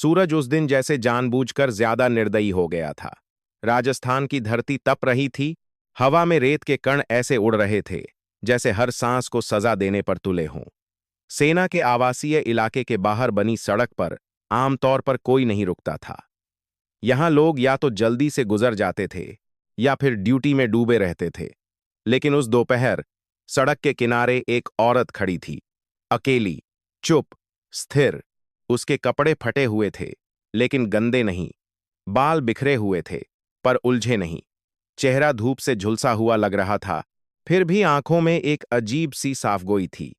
सूरज उस दिन जैसे जानबूझकर ज्यादा निर्दयी हो गया था। राजस्थान की धरती तप रही थी। हवा में रेत के कण ऐसे उड़ रहे थे जैसे हर सांस को सजा देने पर तुले हों। सेना के आवासीय इलाके के बाहर बनी सड़क पर आमतौर पर कोई नहीं रुकता था। यहां लोग या तो जल्दी से गुजर जाते थे या फिर ड्यूटी में डूबे रहते थे। लेकिन उस दोपहर सड़क के किनारे एक औरत खड़ी थी, अकेली, चुप, स्थिर। उसके कपड़े फटे हुए थे, लेकिन गंदे नहीं। बाल बिखरे हुए थे, पर उलझे नहीं। चेहरा धूप से झुलसा हुआ लग रहा था, फिर भी आंखों में एक अजीब सी साफगोई थी।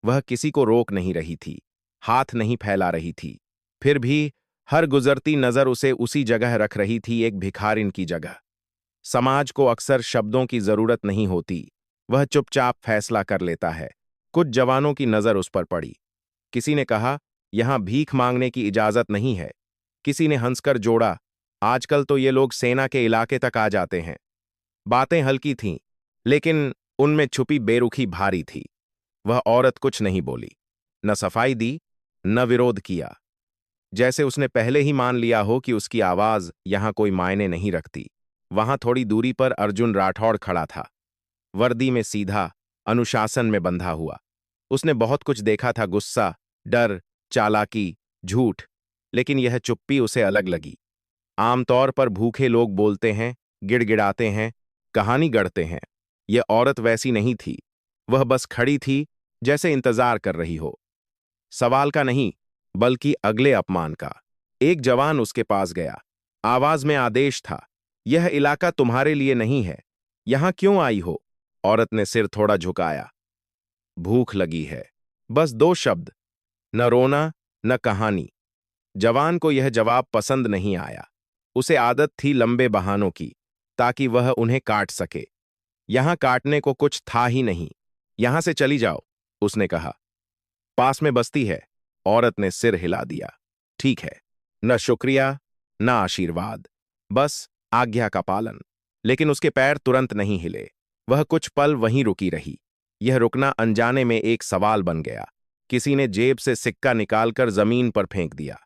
वह किसी को रोक नहीं रही थी, हाथ नहीं फैला रही थी, फिर भी हर गुजरती नजर उसे उसी जगह रख रही थी, एक भिखारिन की जगह। समाज को अक्सर शब्दों की जरूरत नहीं होती, वह चुपचाप फैसला कर लेता है। कुछ जवानों की नजर उस पर पड़ी। किसी ने कहा, यहां भीख मांगने की इजाजत नहीं है। किसी ने हंसकर जोड़ा, आजकल तो ये लोग सेना के इलाके तक आ जाते हैं। बातें हल्की थीं, लेकिन उनमें छुपी बेरुखी भारी थी। वह औरत कुछ नहीं बोली, न सफाई दी, न विरोध किया। जैसे उसने पहले ही मान लिया हो कि उसकी आवाज यहां कोई मायने नहीं रखती। वहां थोड़ी दूरी पर अर्जुन राठौड़ खड़ा था, वर्दी में सीधा, अनुशासन में बंधा हुआ। उसने बहुत कुछ देखा था, गुस्सा, डर, चालाकी, झूठ। लेकिन यह चुप्पी उसे अलग लगी। आमतौर पर भूखे लोग बोलते हैं, गिड़गिड़ाते हैं, कहानी गढ़ते हैं। यह औरत वैसी नहीं थी। वह बस खड़ी थी, जैसे इंतजार कर रही हो। सवाल का नहीं, बल्कि अगले अपमान का। एक जवान उसके पास गया। आवाज में आदेश था, यह इलाका तुम्हारे लिए नहीं है। यहां क्यों आई हो? औरत ने सिर थोड़ा झुकाया। भूख लगी है। बस दो शब्द, न रोना, न कहानी। जवान को यह जवाब पसंद नहीं आया। उसे आदत थी लंबे बहानों की, ताकि वह उन्हें काट सके। यहां काटने को कुछ था ही नहीं। यहां से चली जाओ, उसने कहा। पास में बस्ती है। औरत ने सिर हिला दिया। ठीक है, न शुक्रिया, न आशीर्वाद, बस आज्ञा का पालन। लेकिन उसके पैर तुरंत नहीं हिले। वह कुछ पल वहीं रुकी रही। यह रुकना अनजाने में एक सवाल बन गया। किसी ने जेब से सिक्का निकालकर जमीन पर फेंक दिया।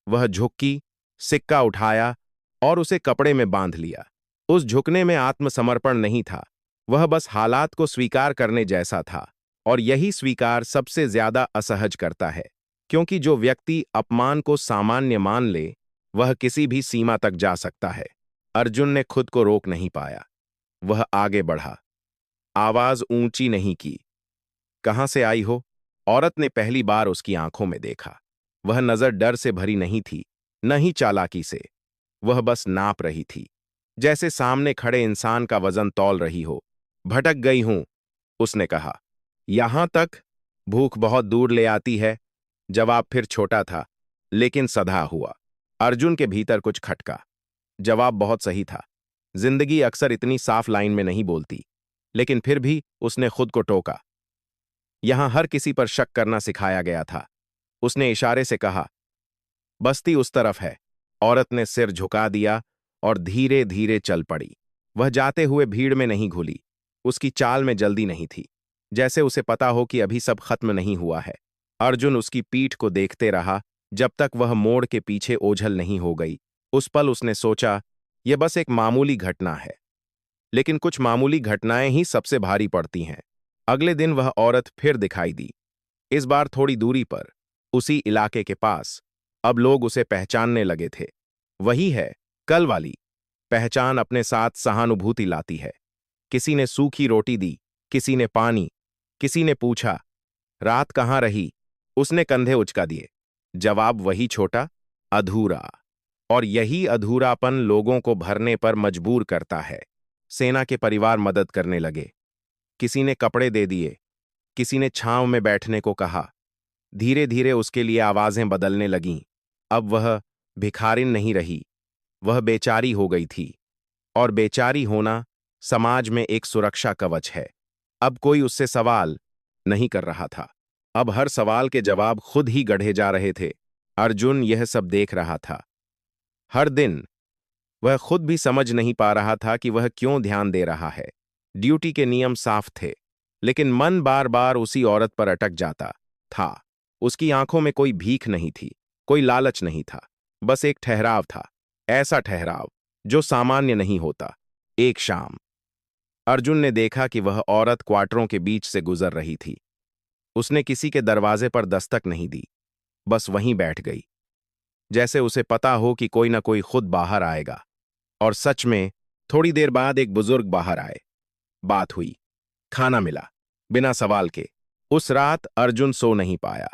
वह झुकी, सिक्का उठाया और उसे कपड़े में बांध लिया। उस झुकने में आत्मसमर्पण नहीं था, वह बस हालात को स्वीकार करने जैसा था। और यही स्वीकार सबसे ज्यादा असहज करता है, क्योंकि जो व्यक्ति अपमान को सामान्य मान ले, वह किसी भी सीमा तक जा सकता है। अर्जुन ने खुद को रोक नहीं पाया। वह आगे बढ़ा। आवाज ऊंची नहीं की। कहां से आई हो? औरत ने पहली बार उसकी आंखों में देखा। वह नजर डर से भरी नहीं थी, न ही चालाकी से। वह बस नाप रही थी, जैसे सामने खड़े इंसान का वजन तौल रही हो। भटक गई हूं, उसने कहा। यहां तक, भूख बहुत दूर ले आती है। जवाब फिर छोटा था, लेकिन सधा हुआ। अर्जुन के भीतर कुछ खटका। जवाब बहुत सही था। जिंदगी अक्सर इतनी साफ लाइन में नहीं बोलती। लेकिन फिर भी उसने खुद को टोका। यहां हर किसी पर शक करना सिखाया गया था। उसने इशारे से कहा, बस्ती उस तरफ है। औरत ने सिर झुका दिया और धीरे धीरे चल पड़ी। वह जाते हुए भीड़ में नहीं घुली। उसकी चाल में जल्दी नहीं थी, जैसे उसे पता हो कि अभी सब खत्म नहीं हुआ है। अर्जुन उसकी पीठ को देखते रहा, जब तक वह मोड़ के पीछे ओझल नहीं हो गई। उस पल उसने सोचा, यह बस एक मामूली घटना है। लेकिन कुछ मामूली घटनाएं ही सबसे भारी पड़ती हैं। अगले दिन वह औरत फिर दिखाई दी, इस बार थोड़ी दूरी पर, उसी इलाके के पास। अब लोग उसे पहचानने लगे थे। वही है, कल वाली। पहचान अपने साथ सहानुभूति लाती है। किसी ने सूखी रोटी दी, किसी ने पानी, किसी ने पूछा, रात कहाँ रही? उसने कंधे उचका दिए। जवाब वही छोटा, अधूरा। और यही अधूरापन लोगों को भरने पर मजबूर करता है। सेना के परिवार मदद करने लगे। किसी ने कपड़े दे दिए, किसी ने छांव में बैठने को कहा। धीरे धीरे उसके लिए आवाजें बदलने लगीं। अब वह भिखारिन नहीं रही, वह बेचारी हो गई थी। और बेचारी होना समाज में एक सुरक्षा कवच है। अब कोई उससे सवाल नहीं कर रहा था। अब हर सवाल के जवाब खुद ही गढ़े जा रहे थे। अर्जुन यह सब देख रहा था। हर दिन वह खुद भी समझ नहीं पा रहा था कि वह क्यों ध्यान दे रहा है। ड्यूटी के नियम साफ थे, लेकिन मन बार बार उसी औरत पर अटक जाता था। उसकी आंखों में कोई भीख नहीं थी, कोई लालच नहीं था, बस एक ठहराव था, ऐसा ठहराव जो सामान्य नहीं होता। एक शाम अर्जुन ने देखा कि वह औरत क्वार्टरों के बीच से गुजर रही थी। उसने किसी के दरवाजे पर दस्तक नहीं दी, बस वहीं बैठ गई, जैसे उसे पता हो कि कोई ना कोई खुद बाहर आएगा। और सच में थोड़ी देर बाद एक बुजुर्ग बाहर आए। बात हुई, खाना मिला, बिना सवाल के। उस रात अर्जुन सो नहीं पाया।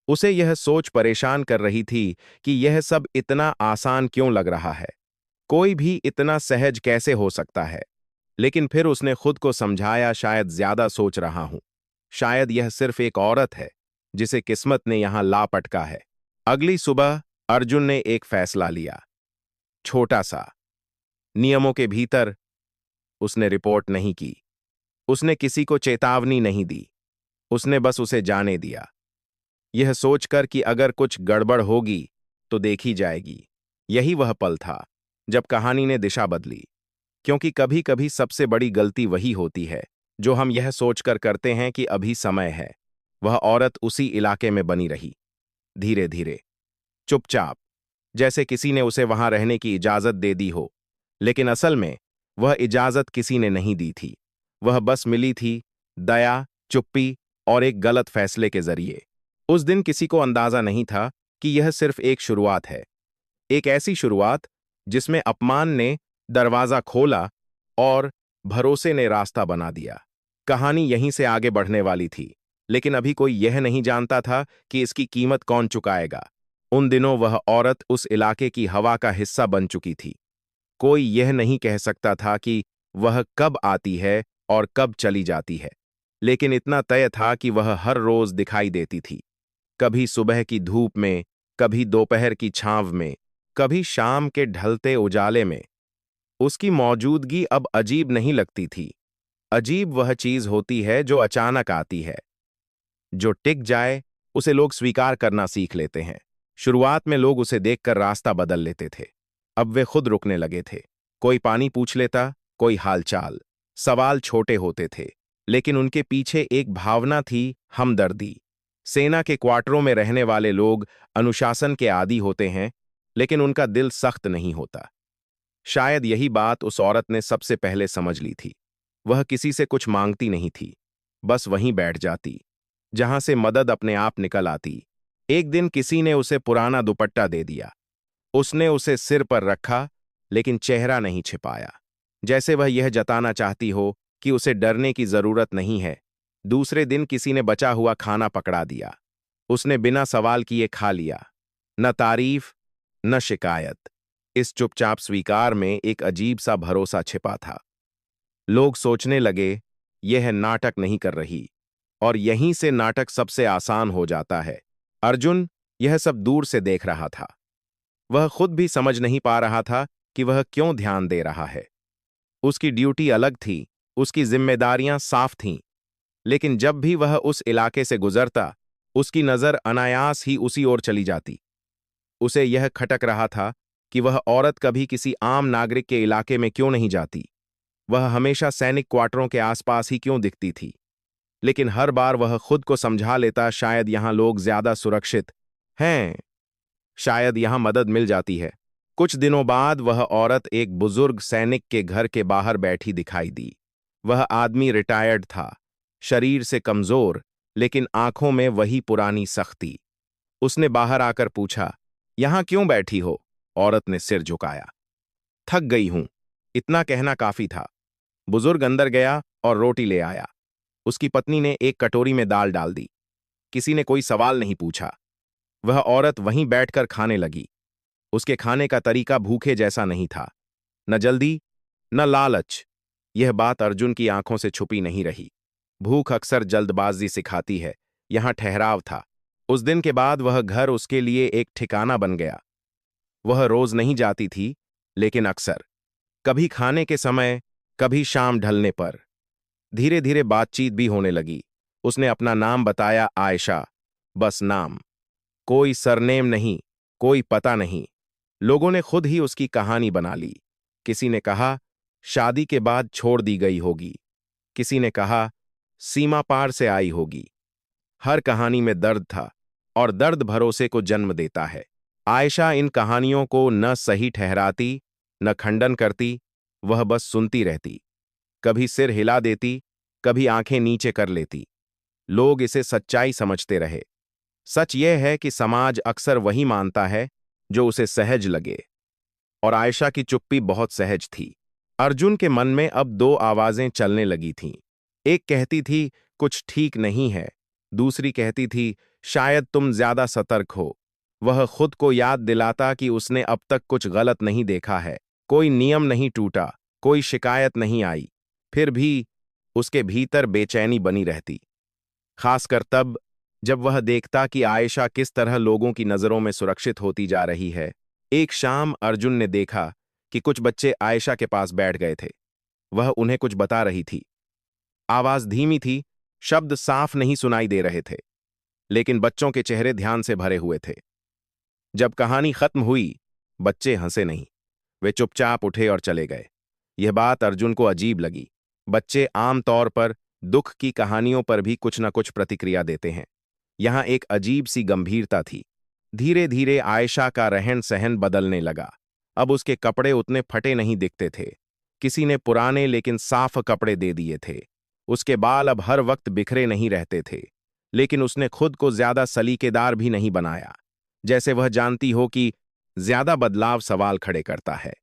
उसे यह सोच परेशान कर रही थी कि यह सब इतना आसान क्यों लग रहा है, कोई भी इतना सहज कैसे हो सकता है। लेकिन फिर उसने खुद को समझाया, शायद ज्यादा सोच रहा हूं, शायद यह सिर्फ एक औरत है जिसे किस्मत ने यहां ला पटका है। अगली सुबह अर्जुन ने एक फैसला लिया, छोटा सा, नियमों के भीतर। उसने रिपोर्ट नहीं की, उसने किसी को चेतावनी नहीं दी, उसने बस उसे जाने दिया, यह सोचकर कि अगर कुछ गड़बड़ होगी तो देखी जाएगी। यही वह पल था जब कहानी ने दिशा बदली, क्योंकि कभी कभी सबसे बड़ी गलती वही होती है जो हम यह सोचकर करते हैं कि अभी समय है। वह औरत उसी इलाके में बनी रही, धीरे धीरे, चुपचाप, जैसे किसी ने उसे वहां रहने की इजाजत दे दी हो। लेकिन असल में वह इजाजत किसी ने नहीं दी थी, वह बस मिली थी दया, चुप्पी और एक गलत फैसले के जरिए। उस दिन किसी को अंदाजा नहीं था कि यह सिर्फ एक शुरुआत है, एक ऐसी शुरुआत जिसमें अपमान ने दरवाजा खोला और भरोसे ने रास्ता बना दिया। कहानी यहीं से आगे बढ़ने वाली थी, लेकिन अभी कोई यह नहीं जानता था कि इसकी कीमत कौन चुकाएगा। उन दिनों वह औरत उस इलाके की हवा का हिस्सा बन चुकी थी। कोई यह नहीं कह सकता था कि वह कब आती है और कब चली जाती है, लेकिन इतना तय था कि वह हर रोज दिखाई देती थी, कभी सुबह की धूप में, कभी दोपहर की छांव में, कभी शाम के ढलते उजाले में। उसकी मौजूदगी अब अजीब नहीं लगती थी। अजीब वह चीज होती है जो अचानक आती है, जो टिक जाए, उसे लोग स्वीकार करना सीख लेते हैं। शुरुआत में लोग उसे देखकर रास्ता बदल लेते थे, अब वे खुद रुकने लगे थे। कोई पानी पूछ लेता, कोई हालचाल। सवाल छोटे होते थे, लेकिन उनके पीछे एक भावना थी, हमदर्दी। सेना के क्वार्टरों में रहने वाले लोग अनुशासन के आदी होते हैं, लेकिन उनका दिल सख्त नहीं होता। शायद यही बात उस औरत ने सबसे पहले समझ ली थी। वह किसी से कुछ मांगती नहीं थी, बस वहीं बैठ जाती, जहां से मदद अपने आप निकल आती। एक दिन किसी ने उसे पुराना दुपट्टा दे दिया। उसने उसे सिर पर रखा, लेकिन चेहरा नहीं छिपाया, जैसे वह यह जताना चाहती हो कि उसे डरने की जरूरत नहीं है। दूसरे दिन किसी ने बचा हुआ खाना पकड़ा दिया। उसने बिना सवाल किए खा लिया, न तारीफ, न शिकायत। इस चुपचाप स्वीकार में एक अजीब सा भरोसा छिपा था। लोग सोचने लगे, यह नाटक नहीं कर रही, और यहीं से नाटक सबसे आसान हो जाता है। अर्जुन यह सब दूर से देख रहा था। वह खुद भी समझ नहीं पा रहा था कि वह क्यों ध्यान दे रहा है। उसकी ड्यूटी अलग थी, उसकी जिम्मेदारियां साफ थीं, लेकिन जब भी वह उस इलाके से गुजरता, उसकी नजर अनायास ही उसी ओर चली जाती। उसे यह खटक रहा था कि वह औरत कभी किसी आम नागरिक के इलाके में क्यों नहीं जाती, वह हमेशा सैनिक क्वार्टरों के आसपास ही क्यों दिखती थी। लेकिन हर बार वह खुद को समझा लेता, शायद यहां लोग ज्यादा सुरक्षित हैं, शायद यहां मदद मिल जाती है। कुछ दिनों बाद वह औरत एक बुजुर्ग सैनिक के घर के बाहर बैठी दिखाई दी। वह आदमी रिटायर्ड था, शरीर से कमजोर, लेकिन आंखों में वही पुरानी सख्ती। उसने बाहर आकर पूछा, यहां क्यों बैठी हो? औरत ने सिर झुकाया। थक गई हूं, इतना कहना काफी था। बुजुर्ग अंदर गया और रोटी ले आया। उसकी पत्नी ने एक कटोरी में दाल डाल दी। किसी ने कोई सवाल नहीं पूछा। वह औरत वहीं बैठकर खाने लगी। उसके खाने का तरीका भूखे जैसा नहीं था, न जल्दी, न लालच। यह बात अर्जुन की आंखों से छुपी नहीं रही। भूख अक्सर जल्दबाजी सिखाती है, यहां ठहराव था। उस दिन के बाद वह घर उसके लिए एक ठिकाना बन गया। वह रोज नहीं जाती थी, लेकिन अक्सर, कभी खाने के समय, कभी शाम ढलने पर। धीरे धीरे बातचीत भी होने लगी। उसने अपना नाम बताया, आयशा, बस नाम, कोई सरनेम नहीं, कोई पता नहीं। लोगों ने खुद ही उसकी कहानी बना ली। किसी ने कहा, शादी के बाद छोड़ दी गई होगी। किसी ने कहा, सीमा पार से आई होगी। हर कहानी में दर्द था, और दर्द भरोसे को जन्म देता है। आयशा इन कहानियों को न सही ठहराती, न खंडन करती, वह बस सुनती रहती। कभी सिर हिला देती, कभी आंखें नीचे कर लेती। लोग इसे सच्चाई समझते रहे। सच यह है कि समाज अक्सर वही मानता है जो उसे सहज लगे, और आयशा की चुप्पी बहुत सहज थी। अर्जुन के मन में अब दो आवाजें चलने लगी थीं। एक कहती थी, कुछ ठीक नहीं है। दूसरी कहती थी, शायद तुम ज्यादा सतर्क हो। वह खुद को याद दिलाता कि उसने अब तक कुछ गलत नहीं देखा है। कोई नियम नहीं टूटा, कोई शिकायत नहीं आई। फिर भी उसके भीतर बेचैनी बनी रहती, खासकर तब जब वह देखता कि आयशा किस तरह लोगों की नजरों में सुरक्षित होती जा रही है। एक शाम अर्जुन ने देखा कि कुछ बच्चे आयशा के पास बैठ गए थे। वह उन्हें कुछ बता रही थी। आवाज धीमी थी, शब्द साफ नहीं सुनाई दे रहे थे, लेकिन बच्चों के चेहरे ध्यान से भरे हुए थे। जब कहानी खत्म हुई, बच्चे हंसे नहीं, वे चुपचाप उठे और चले गए। यह बात अर्जुन को अजीब लगी। बच्चे आमतौर पर दुख की कहानियों पर भी कुछ न कुछ प्रतिक्रिया देते हैं। यहां एक अजीब सी गंभीरता थी। धीरे धीरे आयशा का रहन सहन बदलने लगा। अब उसके कपड़े उतने फटे नहीं दिखते थे। किसी ने पुराने लेकिन साफ कपड़े दे दिए थे। उसके बाल अब हर वक्त बिखरे नहीं रहते थे, लेकिन उसने खुद को ज्यादा सलीकेदार भी नहीं बनाया, जैसे वह जानती हो कि ज्यादा बदलाव सवाल खड़े करता है।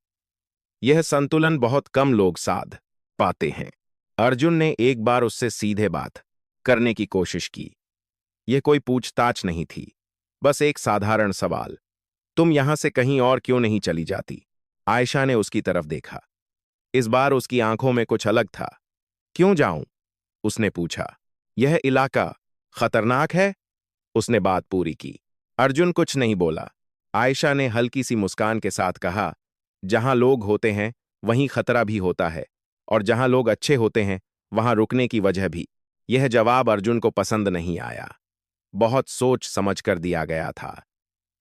यह संतुलन बहुत कम लोग साध पाते हैं। अर्जुन ने एक बार उससे सीधे बात करने की कोशिश की। यह कोई पूछताछ नहीं थी, बस एक साधारण सवाल, तुम यहां से कहीं और क्यों नहीं चली जाती? आयशा ने उसकी तरफ देखा। इस बार उसकी आंखों में कुछ अलग था। क्यों जाऊं? उसने पूछा। यह इलाका खतरनाक है? उसने बात पूरी की। अर्जुन कुछ नहीं बोला। आयशा ने हल्की सी मुस्कान के साथ कहा, जहां लोग होते हैं वहीं खतरा भी होता है, और जहां लोग अच्छे होते हैं वहां रुकने की वजह भी। यह जवाब अर्जुन को पसंद नहीं आया। बहुत सोच समझ कर दिया गया था,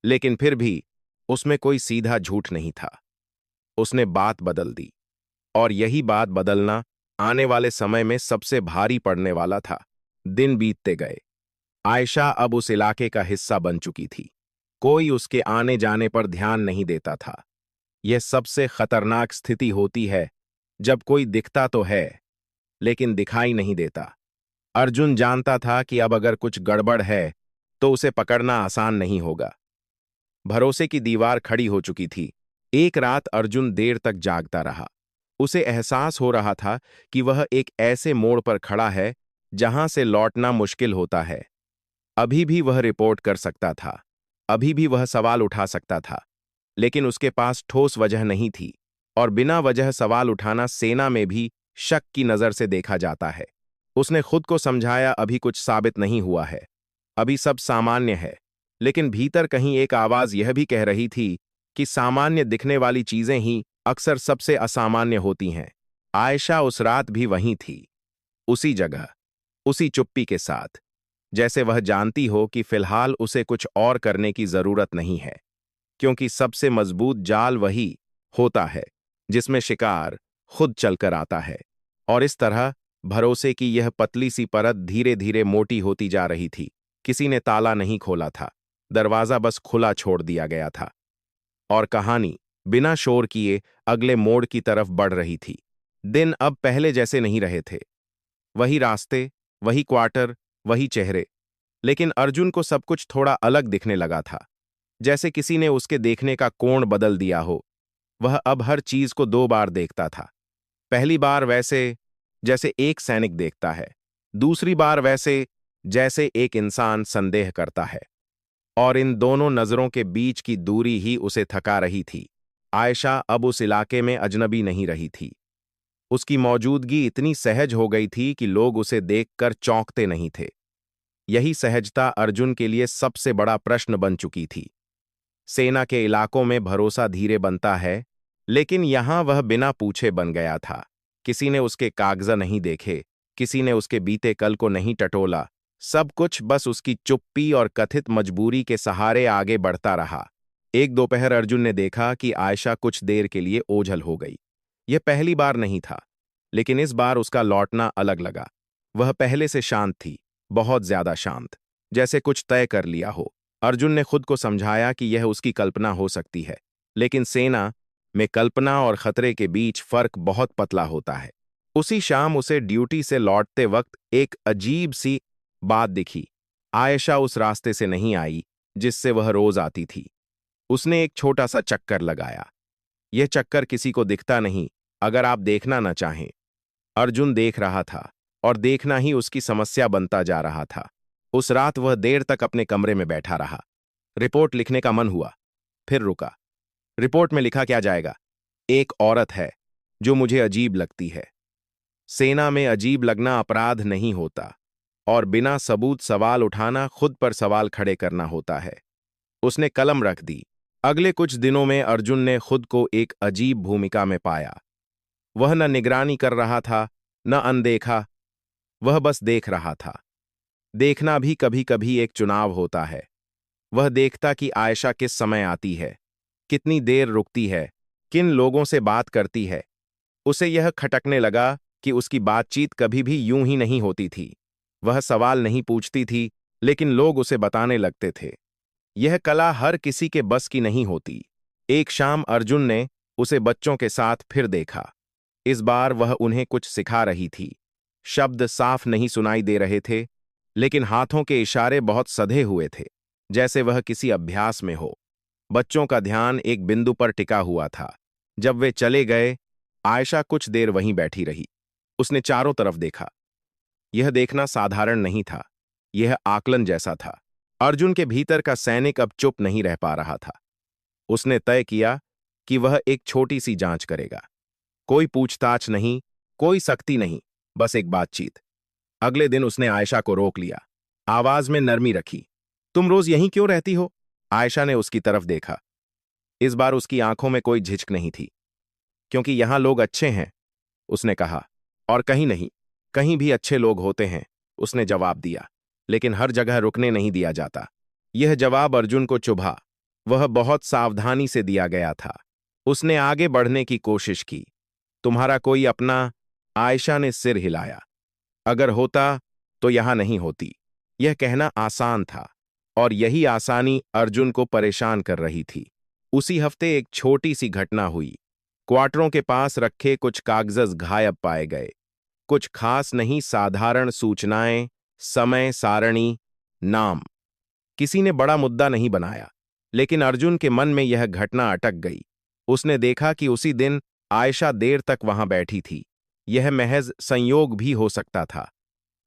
लेकिन फिर भी उसमें कोई सीधा झूठ नहीं था। उसने बात बदल दी, और यही बात बदलना आने वाले समय में सबसे भारी पड़ने वाला था। दिन बीतते गए। आयशा अब उस इलाके का हिस्सा बन चुकी थी। कोई उसके आने जाने पर ध्यान नहीं देता था। यह सबसे खतरनाक स्थिति होती है जब कोई दिखता तो है, लेकिन दिखाई नहीं देता। अर्जुन जानता था कि अब अगर कुछ गड़बड़ है तो उसे पकड़ना आसान नहीं होगा। भरोसे की दीवार खड़ी हो चुकी थी। एक रात अर्जुन देर तक जागता रहा। उसे एहसास हो रहा था कि वह एक ऐसे मोड़ पर खड़ा है जहां से लौटना मुश्किल होता है। अभी भी वह रिपोर्ट कर सकता था, अभी भी वह सवाल उठा सकता था, लेकिन उसके पास ठोस वजह नहीं थी, और बिना वजह सवाल उठाना सेना में भी शक की नजर से देखा जाता है। उसने खुद को समझाया, अभी कुछ साबित नहीं हुआ है, अभी सब सामान्य है, लेकिन भीतर कहीं एक आवाज यह भी कह रही थी कि सामान्य दिखने वाली चीजें ही अक्सर सबसे असामान्य होती हैं। आयशा उस रात भी वहीं थी, उसी जगह, उसी चुप्पी के साथ, जैसे वह जानती हो कि फिलहाल उसे कुछ और करने की जरूरत नहीं है, क्योंकि सबसे मजबूत जाल वही होता है जिसमें शिकार खुद चलकर आता है। और इस तरह भरोसे की यह पतली सी परत धीरे धीरे मोटी होती जा रही थी। किसी ने ताला नहीं खोला था, दरवाजा बस खुला छोड़ दिया गया था, और कहानी बिना शोर किए अगले मोड़ की तरफ बढ़ रही थी। दिन अब पहले जैसे नहीं रहे थे। वही रास्ते, वही क्वार्टर, वही चेहरे, लेकिन अर्जुन को सब कुछ थोड़ा अलग दिखने लगा था, जैसे किसी ने उसके देखने का कोण बदल दिया हो। वह अब हर चीज को दो बार देखता था। पहली बार वैसे जैसे एक सैनिक देखता है, दूसरी बार वैसे जैसे एक इंसान संदेह करता है, और इन दोनों नजरों के बीच की दूरी ही उसे थका रही थी। आयशा अब उस इलाके में अजनबी नहीं रही थी। उसकी मौजूदगी इतनी सहज हो गई थी कि लोग उसे देखकर चौंकते नहीं थे। यही सहजता अर्जुन के लिए सबसे बड़ा प्रश्न बन चुकी थी। सेना के इलाकों में भरोसा धीरे बनता है, लेकिन यहां वह बिना पूछे बन गया था। किसी ने उसके कागजा नहीं देखे, किसी ने उसके बीते कल को नहीं टटोला। सब कुछ बस उसकी चुप्पी और कथित मजबूरी के सहारे आगे बढ़ता रहा। एक दोपहर अर्जुन ने देखा कि आयशा कुछ देर के लिए ओझल हो गई। यह पहली बार नहीं था, लेकिन इस बार उसका लौटना अलग लगा। वह पहले से शांत थी, बहुत ज्यादा शांत, जैसे कुछ तय कर लिया हो। अर्जुन ने खुद को समझाया कि यह उसकी कल्पना हो सकती है, लेकिन सेना में कल्पना और खतरे के बीच फर्क बहुत पतला होता है। उसी शाम उसे ड्यूटी से लौटते वक्त एक अजीब सी बात दिखी। आयशा उस रास्ते से नहीं आई जिससे वह रोज आती थी। उसने एक छोटा सा चक्कर लगाया। यह चक्कर किसी को दिखता नहीं, अगर आप देखना न चाहें। अर्जुन देख रहा था, और देखना ही उसकी समस्या बनता जा रहा था। उस रात वह देर तक अपने कमरे में बैठा रहा। रिपोर्ट लिखने का मन हुआ, फिर रुका। रिपोर्ट में लिखा क्या जाएगा? एक औरत है जो मुझे अजीब लगती है। सेना में अजीब लगना अपराध नहीं होता, और बिना सबूत सवाल उठाना खुद पर सवाल खड़े करना होता है। उसने कलम रख दी। अगले कुछ दिनों में अर्जुन ने खुद को एक अजीब भूमिका में पाया। वह न निगरानी कर रहा था, न अनदेखा। वह बस देख रहा था। देखना भी कभी कभी एक चुनाव होता है। वह देखता कि आयशा किस समय आती है, कितनी देर रुकती है, किन लोगों से बात करती है। उसे यह खटकने लगा कि उसकी बातचीत कभी भी यूं ही नहीं होती थी। वह सवाल नहीं पूछती थी, लेकिन लोग उसे बताने लगते थे। यह कला हर किसी के बस की नहीं होती। एक शाम अर्जुन ने उसे बच्चों के साथ फिर देखा। इस बार वह उन्हें कुछ सिखा रही थी। शब्द साफ नहीं सुनाई दे रहे थे, लेकिन हाथों के इशारे बहुत सधे हुए थे, जैसे वह किसी अभ्यास में हो। बच्चों का ध्यान एक बिंदु पर टिका हुआ था। जब वे चले गए, आयशा कुछ देर वहीं बैठी रही। उसने चारों तरफ देखा। यह देखना साधारण नहीं था, यह आकलन जैसा था। अर्जुन के भीतर का सैनिक अब चुप नहीं रह पा रहा था। उसने तय किया कि वह एक छोटी सी जांच करेगा। कोई पूछताछ नहीं, कोई सख्ती नहीं, बस एक बातचीत। अगले दिन उसने आयशा को रोक लिया। आवाज में नरमी रखी। तुम रोज यहीं क्यों रहती हो? आयशा ने उसकी तरफ देखा। इस बार उसकी आंखों में कोई झिझक नहीं थी। क्योंकि यहां लोग अच्छे हैं, उसने कहा। और कहीं नहीं, कहीं भी अच्छे लोग होते हैं, उसने जवाब दिया। लेकिन हर जगह रुकने नहीं दिया जाता। यह जवाब अर्जुन को चुभा। वह बहुत सावधानी से दिया गया था। उसने आगे बढ़ने की कोशिश की। तुम्हारा कोई अपना? आयशा ने सिर हिलाया। अगर होता तो यहां नहीं होती। यह कहना आसान था, और यही आसानी अर्जुन को परेशान कर रही थी। उसी हफ्ते एक छोटी सी घटना हुई। क्वार्टरों के पास रखे कुछ कागज गायब पाए गए। कुछ खास नहीं, साधारण सूचनाएं, समय सारणी, नाम। किसी ने बड़ा मुद्दा नहीं बनाया, लेकिन अर्जुन के मन में यह घटना अटक गई। उसने देखा कि उसी दिन आयशा देर तक वहां बैठी थी। यह महज संयोग भी हो सकता था।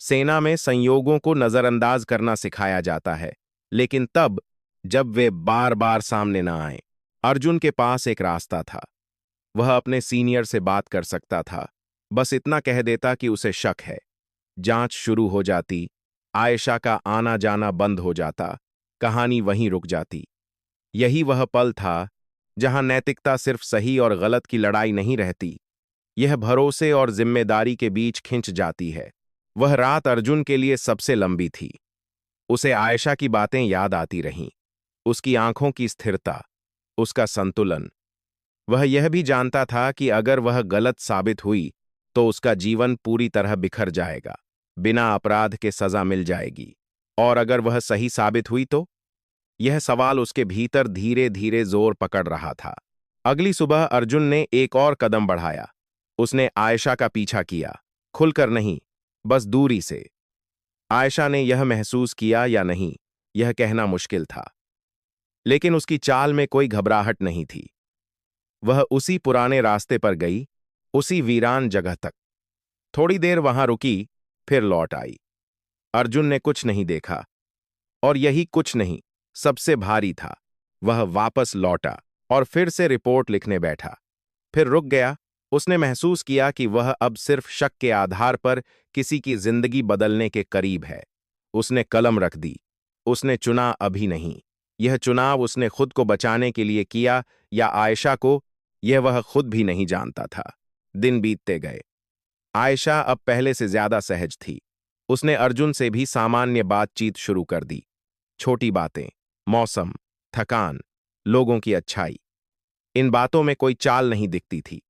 सेना में संयोगों को नजरअंदाज करना सिखाया जाता है, लेकिन तब जब वे बार बार सामने न आए। अर्जुन के पास एक रास्ता था। वह अपने सीनियर से बात कर सकता था। बस इतना कह देता कि उसे शक है। जांच शुरू हो जाती। आयशा का आना जाना बंद हो जाता। कहानी वहीं रुक जाती। यही वह पल था जहां नैतिकता सिर्फ सही और गलत की लड़ाई नहीं रहती, यह भरोसे और जिम्मेदारी के बीच खिंच जाती है। वह रात अर्जुन के लिए सबसे लंबी थी। उसे आयशा की बातें याद आती रहीं, उसकी आंखों की स्थिरता, उसका संतुलन। वह यह भी जानता था कि अगर वह गलत साबित हुई तो उसका जीवन पूरी तरह बिखर जाएगा, बिना अपराध के सजा मिल जाएगी। और अगर वह सही साबित हुई तो? यह सवाल उसके भीतर धीरे धीरे जोर पकड़ रहा था। अगली सुबह अर्जुन ने एक और कदम बढ़ाया। उसने आयशा का पीछा किया, खुलकर नहीं, बस दूरी से। आयशा ने यह महसूस किया या नहीं, यह कहना मुश्किल था, लेकिन उसकी चाल में कोई घबराहट नहीं थी। वह उसी पुराने रास्ते पर गई, उसी वीरान जगह तक। थोड़ी देर वहां रुकी, फिर लौट आई। अर्जुन ने कुछ नहीं देखा, और यही कुछ नहीं सबसे भारी था। वह वापस लौटा और फिर से रिपोर्ट लिखने बैठा। फिर रुक गया। उसने महसूस किया कि वह अब सिर्फ शक के आधार पर किसी की जिंदगी बदलने के करीब है। उसने कलम रख दी। उसने चुना अभी नहीं। यह चुनाव उसने खुद को बचाने के लिए किया या आयशा को, यह वह खुद भी नहीं जानता था। दिन बीतते गए। आयशा अब पहले से ज्यादा सहज थी। उसने अर्जुन से भी सामान्य बातचीत शुरू कर दी। छोटी बातें, मौसम, थकान, लोगों की अच्छाई। इन बातों में कोई चाल नहीं दिखती थी,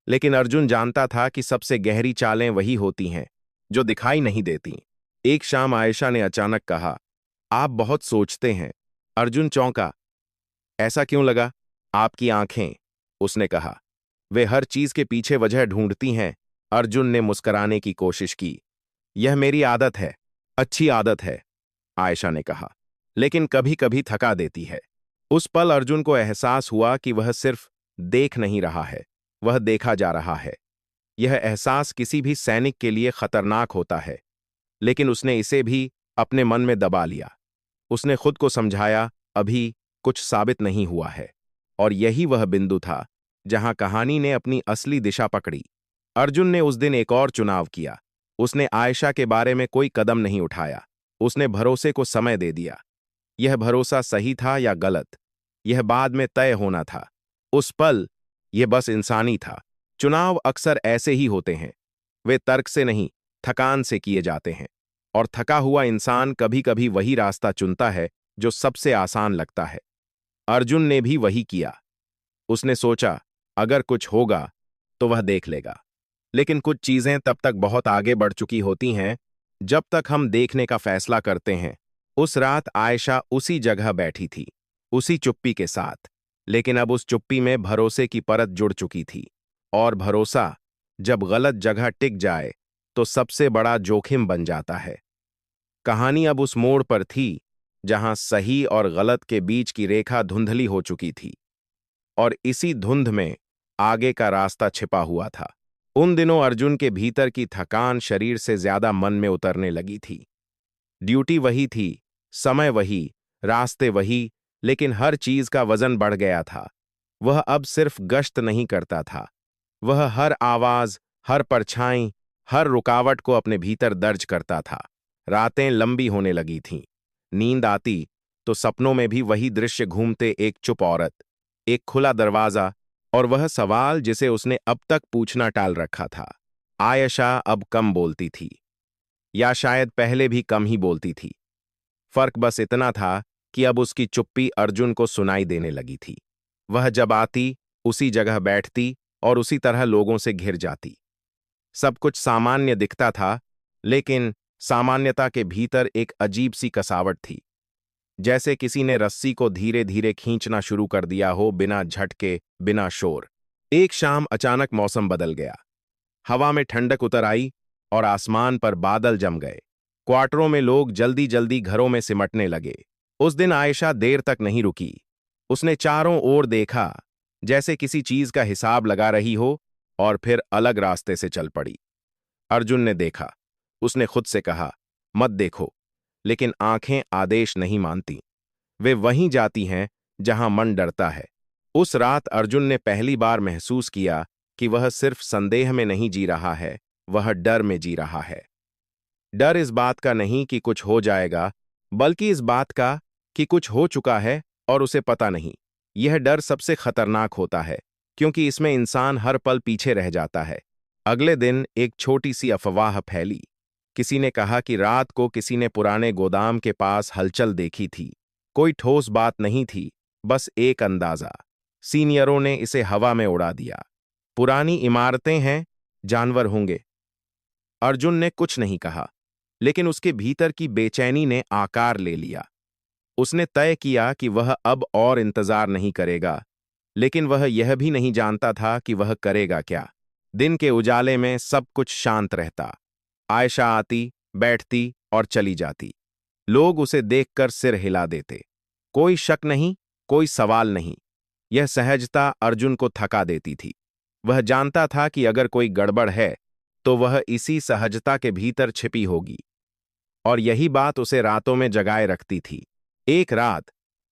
लेकिन अर्जुन जानता था कि सबसे गहरी चालें वही होती हैं जो दिखाई नहीं देती। एक शाम आयशा ने अचानक कहा, आप बहुत सोचते हैं। अर्जुन चौंका। ऐसा क्यों लगा? आपकी आंखें, उसने कहा। वे हर चीज के पीछे वजह ढूंढती हैं। अर्जुन ने मुस्कराने की कोशिश की। यह मेरी आदत है, अच्छी आदत है, आयशा ने कहा, लेकिन कभी कभी थका देती है। उस पल अर्जुन को एहसास हुआ कि वह सिर्फ देख नहीं रहा है, वह देखा जा रहा है। यह एहसास किसी भी सैनिक के लिए खतरनाक होता है, लेकिन उसने इसे भी अपने मन में दबा लिया। उसने खुद को समझाया, अभी कुछ साबित नहीं हुआ है। और यही वह बिंदु था जहां कहानी ने अपनी असली दिशा पकड़ी। अर्जुन ने उस दिन एक और चुनाव किया। उसने आयशा के बारे में कोई कदम नहीं उठाया। उसने भरोसे को समय दे दिया। यह भरोसा सही था या गलत, यह बाद में तय होना था। उस पल यह बस इंसानी था। चुनाव अक्सर ऐसे ही होते हैं। वे तर्क से नहीं, थकान से किए जाते हैं। और थका हुआ इंसान कभी कभी वही रास्ता चुनता है जो सबसे आसान लगता है। अर्जुन ने भी वही किया। उसने सोचा, अगर कुछ होगा तो वह देख लेगा। लेकिन कुछ चीजें तब तक बहुत आगे बढ़ चुकी होती हैं जब तक हम देखने का फैसला करते हैं। उस रात आयशा उसी जगह बैठी थी, उसी चुप्पी के साथ। लेकिन अब उस चुप्पी में भरोसे की परत जुड़ चुकी थी। और भरोसा जब गलत जगह टिक जाए तो सबसे बड़ा जोखिम बन जाता है। कहानी अब उस मोड़ पर थी जहां सही और गलत के बीच की रेखा धुंधली हो चुकी थी। और इसी धुंध में आगे का रास्ता छिपा हुआ था। उन दिनों अर्जुन के भीतर की थकान शरीर से ज्यादा मन में उतरने लगी थी। ड्यूटी वही थी, समय वही, रास्ते वही, लेकिन हर चीज का वजन बढ़ गया था। वह अब सिर्फ गश्त नहीं करता था। वह हर आवाज, हर परछाई, हर रुकावट को अपने भीतर दर्ज करता था। रातें लंबी होने लगी थीं। नींद आती तो सपनों में भी वही दृश्य घूमते, एक चुप औरत, एक खुला दरवाजा, और वह सवाल जिसे उसने अब तक पूछना टाल रखा था। आयशा अब कम बोलती थी, या शायद पहले भी कम ही बोलती थी। फर्क बस इतना था कि अब उसकी चुप्पी अर्जुन को सुनाई देने लगी थी। वह जब आती, उसी जगह बैठती और उसी तरह लोगों से घिर जाती। सब कुछ सामान्य दिखता था, लेकिन सामान्यता के भीतर एक अजीब सी कसावट थी। जैसे किसी ने रस्सी को धीरे धीरे खींचना शुरू कर दिया हो, बिना झटके, बिना शोर। एक शाम अचानक मौसम बदल गया। हवा में ठंडक उतर आई और आसमान पर बादल जम गए। क्वार्टरों में लोग जल्दी जल्दी घरों में सिमटने लगे। उस दिन आयशा देर तक नहीं रुकी। उसने चारों ओर देखा, जैसे किसी चीज का हिसाब लगा रही हो, और फिर अलग रास्ते से चल पड़ी। अर्जुन ने देखा। उसने खुद से कहा, मत देखो। लेकिन आंखें आदेश नहीं मानती। वे वहीं जाती हैं जहां मन डरता है। उस रात अर्जुन ने पहली बार महसूस किया कि वह सिर्फ संदेह में नहीं जी रहा है, वह डर में जी रहा है। डर इस बात का नहीं कि कुछ हो जाएगा, बल्कि इस बात का कि कुछ हो चुका है और उसे पता नहीं। यह डर सबसे खतरनाक होता है, क्योंकि इसमें इंसान हर पल पीछे रह जाता है। अगले दिन एक छोटी सी अफवाह फैली। किसी ने कहा कि रात को किसी ने पुराने गोदाम के पास हलचल देखी थी। कोई ठोस बात नहीं थी, बस एक अंदाजा। सीनियरों ने इसे हवा में उड़ा दिया। पुरानी इमारतें हैं, जानवर होंगे। अर्जुन ने कुछ नहीं कहा, लेकिन उसके भीतर की बेचैनी ने आकार ले लिया। उसने तय किया कि वह अब और इंतजार नहीं करेगा, लेकिन वह यह भी नहीं जानता था कि वह करेगा क्या। दिन के उजाले में सब कुछ शांत रहता। आयशा आती, बैठती और चली जाती। लोग उसे देखकर सिर हिला देते। कोई शक नहीं, कोई सवाल नहीं। यह सहजता अर्जुन को थका देती थी। वह जानता था कि अगर कोई गड़बड़ है तो वह इसी सहजता के भीतर छिपी होगी। और यही बात उसे रातों में जगाए रखती थी। एक रात,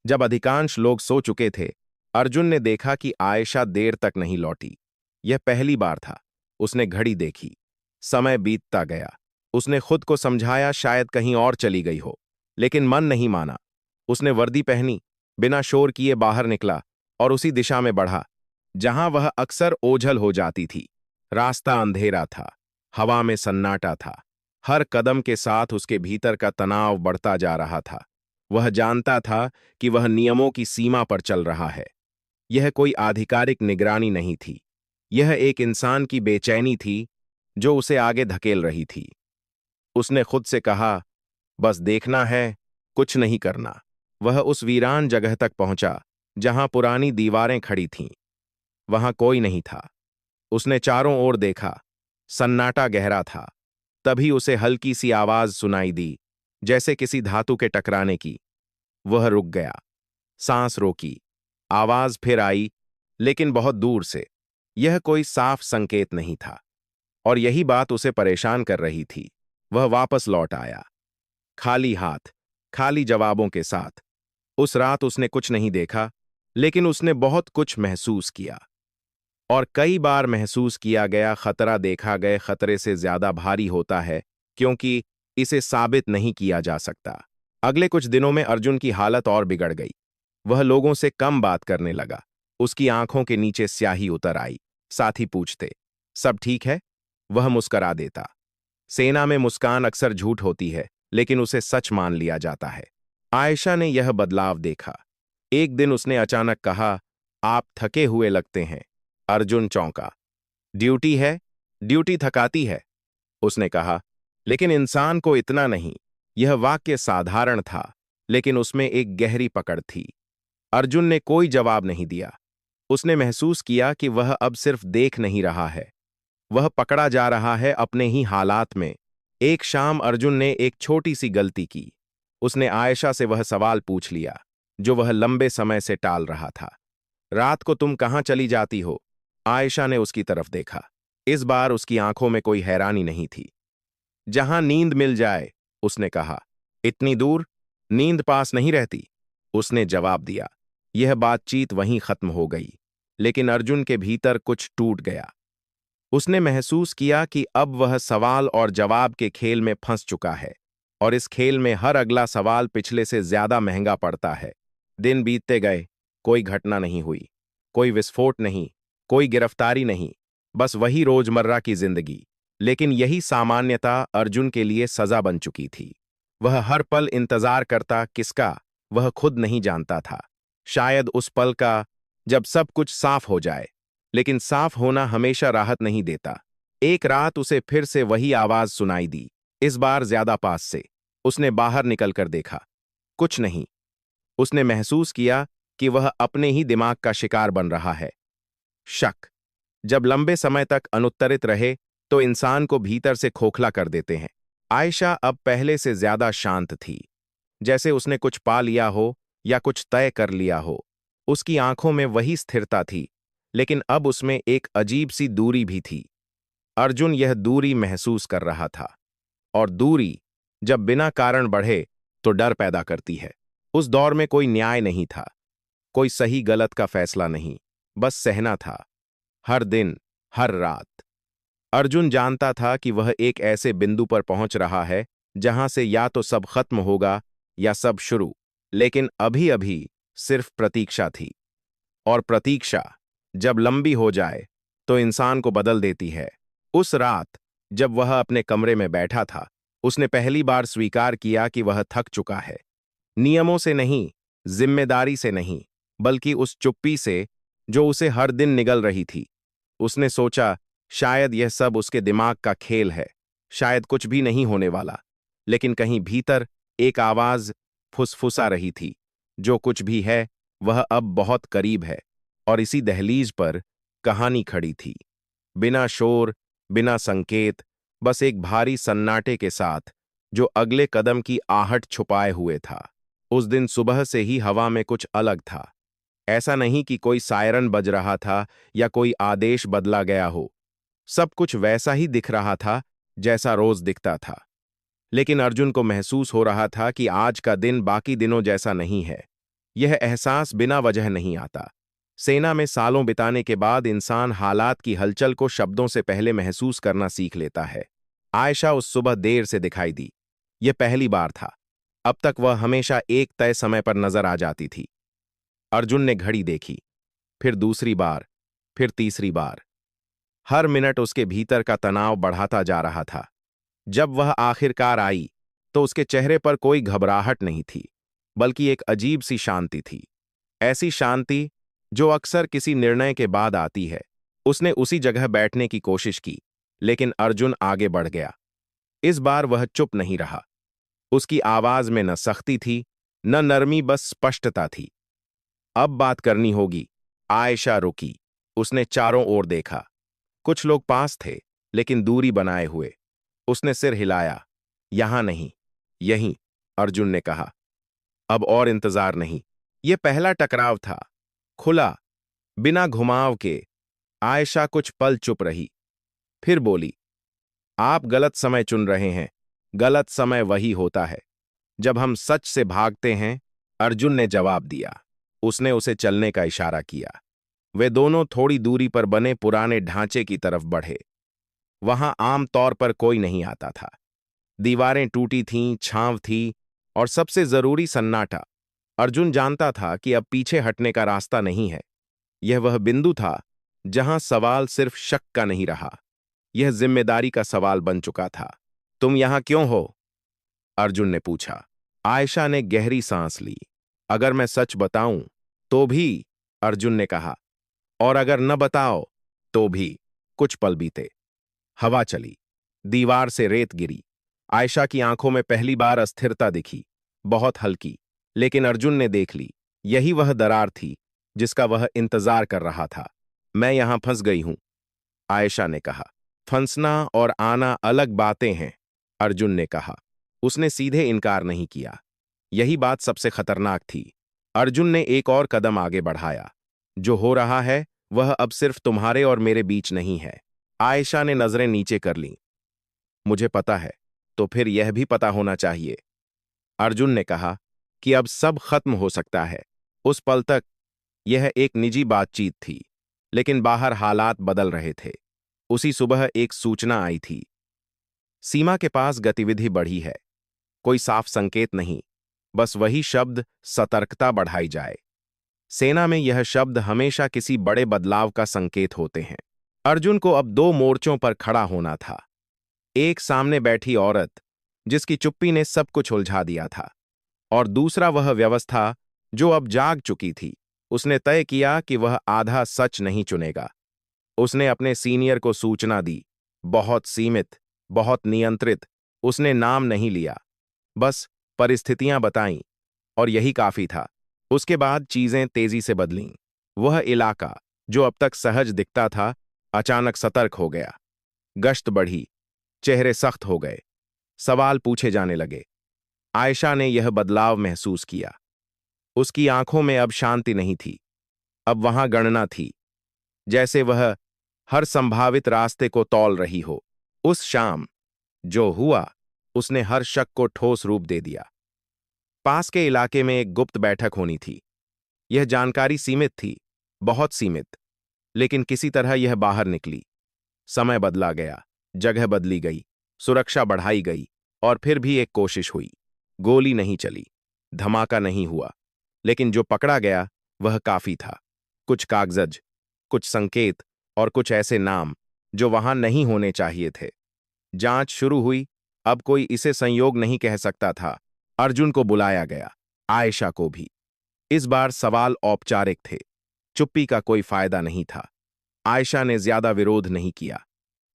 जब अधिकांश लोग सो चुके थे, अर्जुन ने देखा कि आयशा देर तक नहीं लौटी। यह पहली बार था। उसने घड़ी देखी। समय बीतता गया। उसने खुद को समझाया शायद कहीं और चली गई हो, लेकिन मन नहीं माना। उसने वर्दी पहनी, बिना शोर किए बाहर निकला और उसी दिशा में बढ़ा जहां वह अक्सर ओझल हो जाती थी। रास्ता अंधेरा था, हवा में सन्नाटा था। हर कदम के साथ उसके भीतर का तनाव बढ़ता जा रहा था। वह जानता था कि वह नियमों की सीमा पर चल रहा है। यह कोई आधिकारिक निगरानी नहीं थी। यह एक इंसान की बेचैनी थी जो उसे आगे धकेल रही थी। उसने खुद से कहा, बस देखना है, कुछ नहीं करना। वह उस वीरान जगह तक पहुंचा जहां पुरानी दीवारें खड़ी थीं। वहां कोई नहीं था। उसने चारों ओर देखा। सन्नाटा गहरा था। तभी उसे हल्की सी आवाज सुनाई दी, जैसे किसी धातु के टकराने की। वह रुक गया, सांस रोकी। आवाज फिर आई, लेकिन बहुत दूर से। यह कोई साफ संकेत नहीं था, और यही बात उसे परेशान कर रही थी। वह वापस लौट आया, खाली हाथ, खाली जवाबों के साथ। उस रात उसने कुछ नहीं देखा, लेकिन उसने बहुत कुछ महसूस किया। और कई बार महसूस किया गया खतरा देखा गए खतरे से ज्यादा भारी होता है, क्योंकि इसे साबित नहीं किया जा सकता। अगले कुछ दिनों में अर्जुन की हालत और बिगड़ गई। वह लोगों से कम बात करने लगा। उसकी आंखों के नीचे स्याही उतर आई। साथी पूछते, सब ठीक है? वह मुस्करा देता। सेना में मुस्कान अक्सर झूठ होती है, लेकिन उसे सच मान लिया जाता है। आयशा ने यह बदलाव देखा। एक दिन उसने अचानक कहा, आप थके हुए लगते हैं। अर्जुन चौंका। ड्यूटी है, ड्यूटी थकाती है, उसने कहा। लेकिन इंसान को इतना नहीं। यह वाक्य साधारण था, लेकिन उसमें एक गहरी पकड़ थी। अर्जुन ने कोई जवाब नहीं दिया। उसने महसूस किया कि वह अब सिर्फ देख नहीं रहा है, वह पकड़ा जा रहा है अपने ही हालात में। एक शाम अर्जुन ने एक छोटी सी गलती की। उसने आयशा से वह सवाल पूछ लिया जो वह लंबे समय से टाल रहा था। रात को तुम कहाँ चली जाती हो? आयशा ने उसकी तरफ देखा। इस बार उसकी आंखों में कोई हैरानी नहीं थी। जहां नींद मिल जाए, उसने कहा। इतनी दूर? नींद पास नहीं रहती, उसने जवाब दिया। यह बातचीत वहीं खत्म हो गई, लेकिन अर्जुन के भीतर कुछ टूट गया। उसने महसूस किया कि अब वह सवाल और जवाब के खेल में फंस चुका है, और इस खेल में हर अगला सवाल पिछले से ज्यादा महंगा पड़ता है। दिन बीतते गए, कोई घटना नहीं हुई, कोई विस्फोट नहीं, कोई गिरफ्तारी नहीं, बस वही रोजमर्रा की जिंदगी। लेकिन यही सामान्यता अर्जुन के लिए सजा बन चुकी थी। वह हर पल इंतजार करता, किसका, वह खुद नहीं जानता था। शायद उस पल का जब सब कुछ साफ हो जाए। लेकिन साफ होना हमेशा राहत नहीं देता। एक रात उसे फिर से वही आवाज सुनाई दी, इस बार ज्यादा पास से। उसने बाहर निकलकर देखा, कुछ नहीं। उसने महसूस किया कि वह अपने ही दिमाग का शिकार बन रहा है। शक जब लंबे समय तक अनुत्तरित रहे, तो इंसान को भीतर से खोखला कर देते हैं। आयशा अब पहले से ज्यादा शांत थी, जैसे उसने कुछ पा लिया हो या कुछ तय कर लिया हो। उसकी आंखों में वही स्थिरता थी, लेकिन अब उसमें एक अजीब सी दूरी भी थी। अर्जुन यह दूरी महसूस कर रहा था, और दूरी जब बिना कारण बढ़े तो डर पैदा करती है। उस दौर में कोई न्याय नहीं था, कोई सही गलत का फैसला नहीं, बस सहना था। हर दिन, हर रात। अर्जुन जानता था कि वह एक ऐसे बिंदु पर पहुंच रहा है जहां से या तो सब खत्म होगा या सब शुरू। लेकिन अभी अभी सिर्फ प्रतीक्षा थी, और प्रतीक्षा जब लंबी हो जाए तो इंसान को बदल देती है। उस रात जब वह अपने कमरे में बैठा था, उसने पहली बार स्वीकार किया कि वह थक चुका है। नियमों से नहीं, जिम्मेदारी से नहीं, बल्कि उस चुप्पी से जो उसे हर दिन निगल रही थी। उसने सोचा, शायद यह सब उसके दिमाग का खेल है, शायद कुछ भी नहीं होने वाला। लेकिन कहीं भीतर एक आवाज फुसफुसा रही थी, जो कुछ भी है वह अब बहुत करीब है। और इसी दहलीज पर कहानी खड़ी थी, बिना शोर, बिना संकेत, बस एक भारी सन्नाटे के साथ, जो अगले कदम की आहट छुपाए हुए था। उस दिन सुबह से ही हवा में कुछ अलग था। ऐसा नहीं कि कोई सायरन बज रहा था या कोई आदेश बदला गया हो। सब कुछ वैसा ही दिख रहा था जैसा रोज दिखता था। लेकिन अर्जुन को महसूस हो रहा था कि आज का दिन बाकी दिनों जैसा नहीं है। यह एहसास बिना वजह नहीं आता। सेना में सालों बिताने के बाद इंसान हालात की हलचल को शब्दों से पहले महसूस करना सीख लेता है। आयशा उस सुबह देर से दिखाई दी। यह पहली बार था। अब तक वह हमेशा एक तय समय पर नजर आ जाती थी। अर्जुन ने घड़ी देखी, फिर दूसरी बार, फिर तीसरी बार। हर मिनट उसके भीतर का तनाव बढ़ाता जा रहा था। जब वह आखिरकार आई, तो उसके चेहरे पर कोई घबराहट नहीं थी, बल्कि एक अजीब सी शांति थी। ऐसी शांति जो अक्सर किसी निर्णय के बाद आती है। उसने उसी जगह बैठने की कोशिश की, लेकिन अर्जुन आगे बढ़ गया। इस बार वह चुप नहीं रहा। उसकी आवाज में न सख्ती थी, न नरमी, बस स्पष्टता थी। अब बात करनी होगी। आयशा रुकी। उसने चारों ओर देखा। कुछ लोग पास थे, लेकिन दूरी बनाए हुए। उसने सिर हिलाया। यहां नहीं, यहीं, अर्जुन ने कहा। अब और इंतजार नहीं। यह पहला टकराव था, खुला, बिना घुमाव के। आयशा कुछ पल चुप रही, फिर बोली, आप गलत समय चुन रहे हैं। गलत समय वही होता है जब हम सच से भागते हैं। अर्जुन ने जवाब दिया। उसने उसे चलने का इशारा किया। वे दोनों थोड़ी दूरी पर बने पुराने ढांचे की तरफ बढ़े। वहां आम तौर पर कोई नहीं आता था। दीवारें टूटी थीं, छांव थी, और सबसे जरूरी सन्नाटा। अर्जुन जानता था कि अब पीछे हटने का रास्ता नहीं है। यह वह बिंदु था जहां सवाल सिर्फ शक का नहीं रहा, यह जिम्मेदारी का सवाल बन चुका था। तुम यहां क्यों हो? अर्जुन ने पूछा। आयशा ने गहरी सांस ली। अगर मैं सच बताऊं तो भी, अर्जुन ने कहा। और अगर न बताओ तो भी। कुछ पल बीते। हवा चली। दीवार से रेत गिरी। आयशा की आंखों में पहली बार अस्थिरता दिखी, बहुत हल्की, लेकिन अर्जुन ने देख ली। यही वह दरार थी जिसका वह इंतजार कर रहा था। मैं यहां फंस गई हूं, आयशा ने कहा। फंसना और आना अलग बातें हैं, अर्जुन ने कहा। उसने सीधे इनकार नहीं किया। यही बात सबसे खतरनाक थी। अर्जुन ने एक और कदम आगे बढ़ाया। जो हो रहा है वह अब सिर्फ तुम्हारे और मेरे बीच नहीं है। आयशा ने नजरें नीचे कर लीं। मुझे पता है, तो फिर यह भी पता होना चाहिए, अर्जुन ने कहा, कि अब सब खत्म हो सकता है। उस पल तक यह एक निजी बातचीत थी, लेकिन बाहर हालात बदल रहे थे। उसी सुबह एक सूचना आई थी। सीमा के पास गतिविधि बढ़ी है। कोई साफ संकेत नहीं, बस वही शब्द, सतर्कता बढ़ाई जाए। सेना में यह शब्द हमेशा किसी बड़े बदलाव का संकेत होते हैं। अर्जुन को अब दो मोर्चों पर खड़ा होना था। एक सामने बैठी औरत, जिसकी चुप्पी ने सब कुछ उलझा दिया था, और दूसरा वह व्यवस्था जो अब जाग चुकी थी। उसने तय किया कि वह आधा सच नहीं चुनेगा। उसने अपने सीनियर को सूचना दी, बहुत सीमित, बहुत नियंत्रित। उसने नाम नहीं लिया, बस परिस्थितियां बताईं, और यही काफी था। उसके बाद चीजें तेजी से बदलीं। वह इलाका जो अब तक सहज दिखता था, अचानक सतर्क हो गया। गश्त बढ़ी, चेहरे सख्त हो गए, सवाल पूछे जाने लगे। आयशा ने यह बदलाव महसूस किया। उसकी आंखों में अब शांति नहीं थी, अब वहां गणना थी, जैसे वह हर संभावित रास्ते को तौल रही हो। उस शाम जो हुआ, उसने हर शक को ठोस रूप दे दिया। पास के इलाके में एक गुप्त बैठक होनी थी। यह जानकारी सीमित थी, बहुत सीमित, लेकिन किसी तरह यह बाहर निकली। समय बदला गया, जगह बदली गई, सुरक्षा बढ़ाई गई, और फिर भी एक कोशिश हुई। गोली नहीं चली, धमाका नहीं हुआ, लेकिन जो पकड़ा गया वह काफी था। कुछ कागजज, कुछ संकेत, और कुछ ऐसे नाम जो वहां नहीं होने चाहिए थे। जांच शुरू हुई। अब कोई इसे संयोग नहीं कह सकता था। अर्जुन को बुलाया गया, आयशा को भी। इस बार सवाल औपचारिक थे। चुप्पी का कोई फायदा नहीं था। आयशा ने ज्यादा विरोध नहीं किया।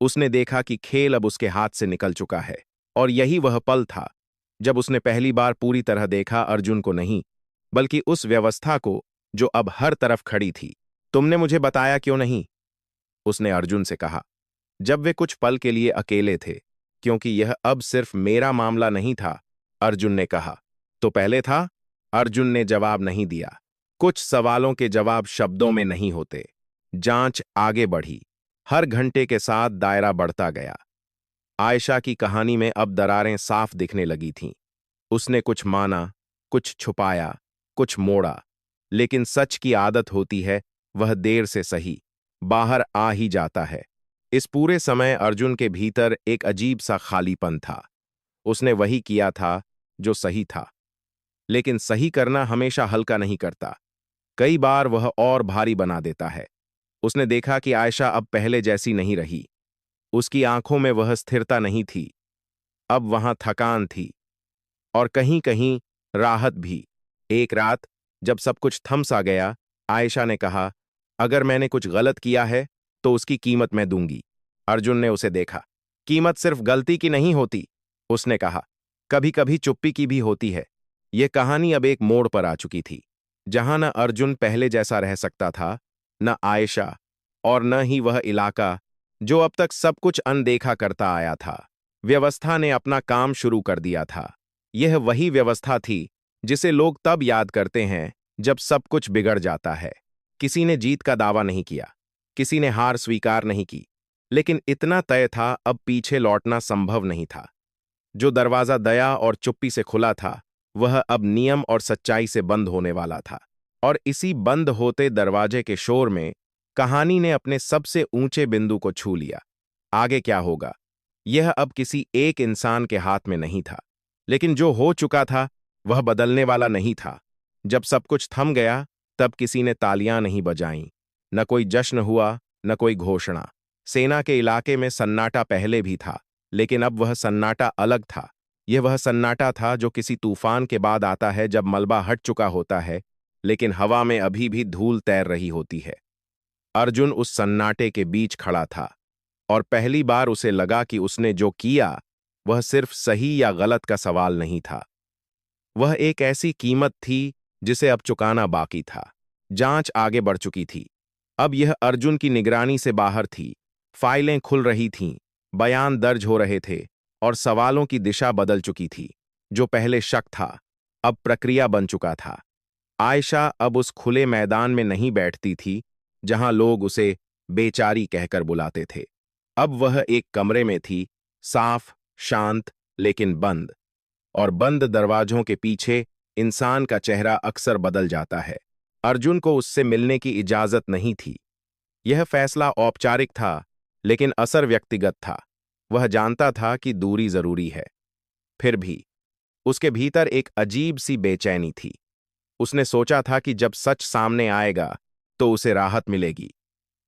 उसने देखा कि खेल अब उसके हाथ से निकल चुका है, और यही वह पल था जब उसने पहली बार पूरी तरह देखा, अर्जुन को नहीं, बल्कि उस व्यवस्था को जो अब हर तरफ खड़ी थी। तुमने मुझे बताया क्यों नहीं? उसने अर्जुन से कहा, जब वे कुछ पल के लिए अकेले थे। क्योंकि यह अब सिर्फ मेरा मामला नहीं था, अर्जुन ने कहा। तो पहले था? अर्जुन ने जवाब नहीं दिया। कुछ सवालों के जवाब शब्दों में नहीं होते। जांच आगे बढ़ी। हर घंटे के साथ दायरा बढ़ता गया। आयशा की कहानी में अब दरारें साफ दिखने लगी थीं। उसने कुछ माना, कुछ छुपाया, कुछ मोड़ा, लेकिन सच की आदत होती है, वह देर से सही बाहर आ ही जाता है। इस पूरे समय अर्जुन के भीतर एक अजीब सा खालीपन था। उसने वही किया था जो सही था, लेकिन सही करना हमेशा हल्का नहीं करता। कई बार वह और भारी बना देता है। उसने देखा कि आयशा अब पहले जैसी नहीं रही। उसकी आंखों में वह स्थिरता नहीं थी। अब वहां थकान थी, और कहीं कहीं राहत भी। एक रात जब सब कुछ थम सा गया, आयशा ने कहा, अगर मैंने कुछ गलत किया है तो उसकी कीमत मैं दूंगी। अर्जुन ने उसे देखा। कीमत सिर्फ गलती की नहीं होती, उसने कहा, कभी कभी चुप्पी की भी होती है। ये कहानी अब एक मोड़ पर आ चुकी थी, जहां न अर्जुन पहले जैसा रह सकता था, न आयशा, और न ही वह इलाका जो अब तक सब कुछ अनदेखा करता आया था। व्यवस्था ने अपना काम शुरू कर दिया था। यह वही व्यवस्था थी जिसे लोग तब याद करते हैं जब सब कुछ बिगड़ जाता है। किसी ने जीत का दावा नहीं किया, किसी ने हार स्वीकार नहीं की, लेकिन इतना तय था, अब पीछे लौटना संभव नहीं था। जो दरवाजा दया और चुप्पी से खुला था, वह अब नियम और सच्चाई से बंद होने वाला था। और इसी बंद होते दरवाजे के शोर में कहानी ने अपने सबसे ऊंचे बिंदु को छू लिया। आगे क्या होगा, यह अब किसी एक इंसान के हाथ में नहीं था, लेकिन जो हो चुका था वह बदलने वाला नहीं था। जब सब कुछ थम गया, तब किसी ने तालियां नहीं बजाईं, न कोई जश्न हुआ, न कोई घोषणा। सेना के इलाके में सन्नाटा पहले भी था, लेकिन अब वह सन्नाटा अलग था। यह वह सन्नाटा था जो किसी तूफान के बाद आता है, जब मलबा हट चुका होता है, लेकिन हवा में अभी भी धूल तैर रही होती है। अर्जुन उस सन्नाटे के बीच खड़ा था, और पहली बार उसे लगा कि उसने जो किया वह सिर्फ सही या गलत का सवाल नहीं था। वह एक ऐसी कीमत थी जिसे अब चुकाना बाकी था। जांच आगे बढ़ चुकी थी। अब यह अर्जुन की निगरानी से बाहर थी। फाइलें खुल रही थीं, बयान दर्ज हो रहे थे, और सवालों की दिशा बदल चुकी थी। जो पहले शक था, अब प्रक्रिया बन चुका था। आयशा अब उस खुले मैदान में नहीं बैठती थी जहां लोग उसे बेचारी कहकर बुलाते थे। अब वह एक कमरे में थी, साफ, शांत, लेकिन बंद। और बंद दरवाजों के पीछे इंसान का चेहरा अक्सर बदल जाता है। अर्जुन को उससे मिलने की इजाजत नहीं थी। यह फैसला औपचारिक था, लेकिन असर व्यक्तिगत था। वह जानता था कि दूरी जरूरी है। फिर भी उसके भीतर एक अजीब सी बेचैनी थी। उसने सोचा था कि जब सच सामने आएगा तो उसे राहत मिलेगी,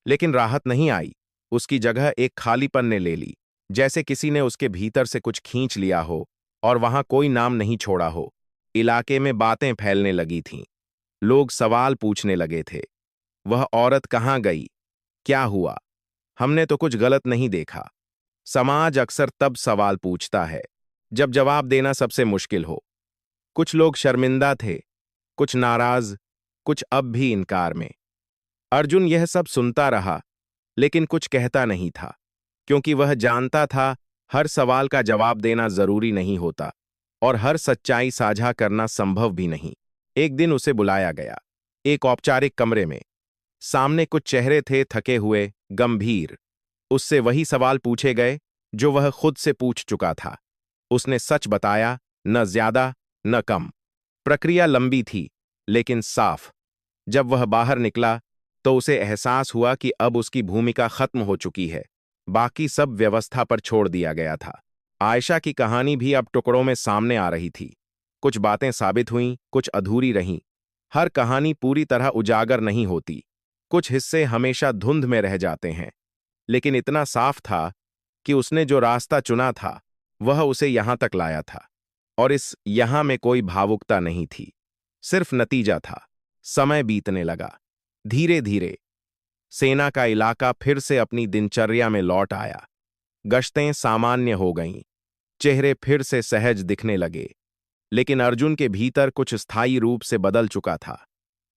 लेकिन राहत नहीं आई। उसकी जगह एक खालीपन ने ले ली, जैसे किसी ने उसके भीतर से कुछ खींच लिया हो और वहां कोई नाम नहीं छोड़ा हो। इलाके में बातें फैलने लगी थीं। लोग सवाल पूछने लगे थे। वह औरत कहाँ गई? क्या हुआ? हमने तो कुछ गलत नहीं देखा। समाज अक्सर तब सवाल पूछता है जब जवाब देना सबसे मुश्किल हो। कुछ लोग शर्मिंदा थे, कुछ नाराज, कुछ अब भी इनकार में। अर्जुन यह सब सुनता रहा, लेकिन कुछ कहता नहीं था, क्योंकि वह जानता था हर सवाल का जवाब देना जरूरी नहीं होता, और हर सच्चाई साझा करना संभव भी नहीं। एक दिन उसे बुलाया गया, एक औपचारिक कमरे में। सामने कुछ चेहरे थे, थके हुए, गंभीर। उससे वही सवाल पूछे गए जो वह खुद से पूछ चुका था। उसने सच बताया, न ज्यादा न कम। प्रक्रिया लंबी थी, लेकिन साफ। जब वह बाहर निकला तो उसे एहसास हुआ कि अब उसकी भूमिका खत्म हो चुकी है। बाकी सब व्यवस्था पर छोड़ दिया गया था। आयशा की कहानी भी अब टुकड़ों में सामने आ रही थी। कुछ बातें साबित हुईं, कुछ अधूरी रहीं। हर कहानी पूरी तरह उजागर नहीं होती। कुछ हिस्से हमेशा धुंध में रह जाते हैं। लेकिन इतना साफ था कि उसने जो रास्ता चुना था वह उसे यहां तक लाया था। और इस यहां में कोई भावुकता नहीं थी, सिर्फ नतीजा था। समय बीतने लगा। धीरे धीरे सेना का इलाका फिर से अपनी दिनचर्या में लौट आया। गश्तें सामान्य हो गईं, चेहरे फिर से सहज दिखने लगे। लेकिन अर्जुन के भीतर कुछ स्थायी रूप से बदल चुका था।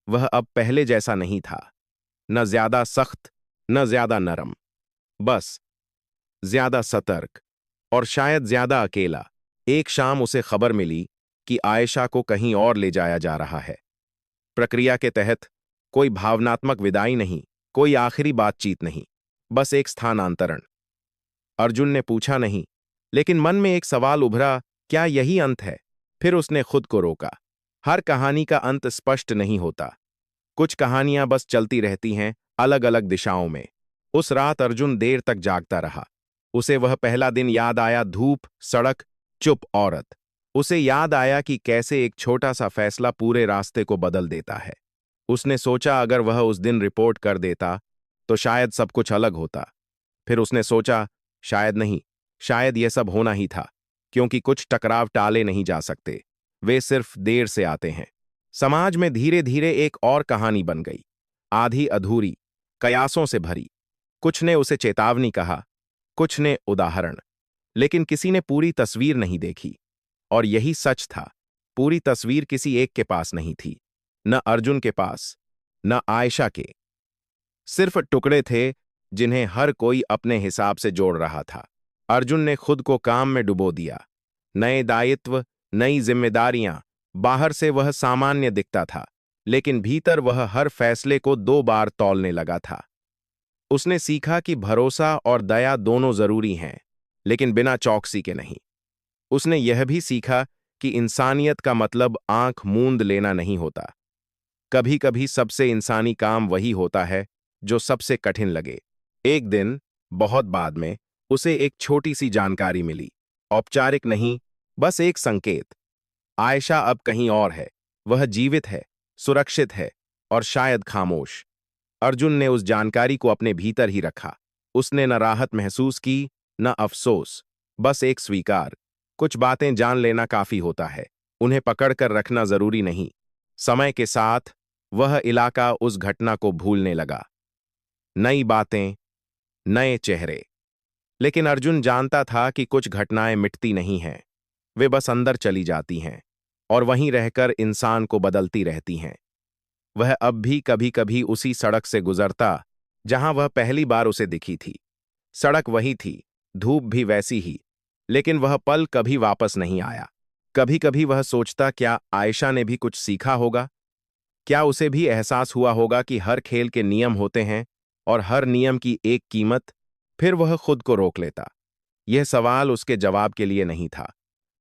वह अब पहले जैसा नहीं था, न ज्यादा सख्त, न ज्यादा नरम, बस ज्यादा सतर्क, और शायद ज्यादा अकेला। एक शाम उसे खबर मिली कि आयशा को कहीं और ले जाया जा रहा है। प्रक्रिया के तहत कोई भावनात्मक विदाई नहीं, कोई आखिरी बातचीत नहीं, बस एक स्थानांतरण। अर्जुन ने पूछा नहीं, लेकिन मन में एक सवाल उभरा, क्या यही अंत है? फिर उसने खुद को रोका। हर कहानी का अंत स्पष्ट नहीं होता। कुछ कहानियां बस चलती रहती हैं, अलग अलग दिशाओं में। उस रात अर्जुन देर तक जागता रहा। उसे वह पहला दिन याद आया, धूप, सड़क, चुप औरत। उसे याद आया कि कैसे एक छोटा सा फैसला पूरे रास्ते को बदल देता है। उसने सोचा अगर वह उस दिन रिपोर्ट कर देता तो शायद सब कुछ अलग होता। फिर उसने सोचा शायद नहीं, शायद यह सब होना ही था, क्योंकि कुछ टकराव टाले नहीं जा सकते, वे सिर्फ देर से आते हैं। समाज में धीरे धीरे एक और कहानी बन गई, आधी अधूरी, कयासों से भरी। कुछ ने उसे चेतावनी कहा, कुछ ने उदाहरण, लेकिन किसी ने पूरी तस्वीर नहीं देखी। और यही सच था, पूरी तस्वीर किसी एक के पास नहीं थी, न अर्जुन के पास, न आयशा के। सिर्फ टुकड़े थे जिन्हें हर कोई अपने हिसाब से जोड़ रहा था। अर्जुन ने खुद को काम में डुबो दिया। नए दायित्व, नई जिम्मेदारियां। बाहर से वह सामान्य दिखता था, लेकिन भीतर वह हर फैसले को 2 बार तौलने लगा था। उसने सीखा कि भरोसा और दया दोनों जरूरी हैं, लेकिन बिना चौकसी के नहीं। उसने यह भी सीखा कि इंसानियत का मतलब आंख मूंद लेना नहीं होता। कभी कभी सबसे इंसानी काम वही होता है जो सबसे कठिन लगे। एक दिन, बहुत बाद में, उसे एक छोटी सी जानकारी मिली। औपचारिक नहीं, बस एक संकेत। आयशा अब कहीं और है। वह जीवित है, सुरक्षित है, और शायद खामोश। अर्जुन ने उस जानकारी को अपने भीतर ही रखा। उसने न राहत महसूस की, न अफसोस, बस एक स्वीकार। कुछ बातें जान लेना काफी होता है, उन्हें पकड़कर रखना जरूरी नहीं। समय के साथ वह इलाका उस घटना को भूलने लगा। नई बातें, नए चेहरे। लेकिन अर्जुन जानता था कि कुछ घटनाएं मिटती नहीं हैं। वे बस अंदर चली जाती हैं, और वहीं रहकर इंसान को बदलती रहती हैं। वह अब भी कभी कभी उसी सड़क से गुजरता जहां वह पहली बार उसे दिखी थी। सड़क वही थी, धूप भी वैसी ही, लेकिन वह पल कभी वापस नहीं आया। कभी कभी वह सोचता, क्या आयशा ने भी कुछ सीखा होगा? क्या उसे भी एहसास हुआ होगा कि हर खेल के नियम होते हैं और हर नियम की एक कीमत? फिर वह खुद को रोक लेता। यह सवाल उसके जवाब के लिए नहीं था।